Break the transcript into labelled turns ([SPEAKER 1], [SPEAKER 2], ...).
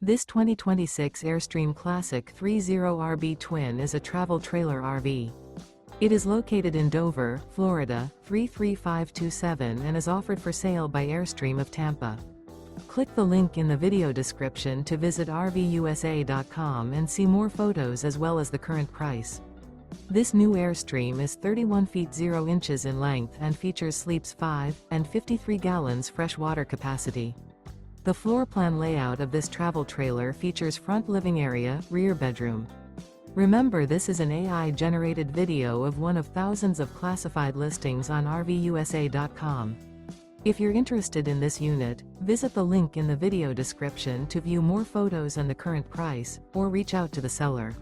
[SPEAKER 1] This 2026 Airstream Classic 30RB Twin is a travel trailer RV. It is located in Dover, Florida, 33527 and is offered for sale by Airstream of Tampa. Click the link in the video description to visit RVUSA.com and see more photos as well as the current price. This new Airstream is 31 feet 0 inches in length and features sleeps 5 and 53 gallons fresh water capacity. The floor plan layout of this travel trailer features front living area, rear bedroom. Remember, this is an AI-generated video of one of thousands of classified listings on RVUSA.com. If you're interested in this unit, visit the link in the video description to view more photos and the current price, or reach out to the seller.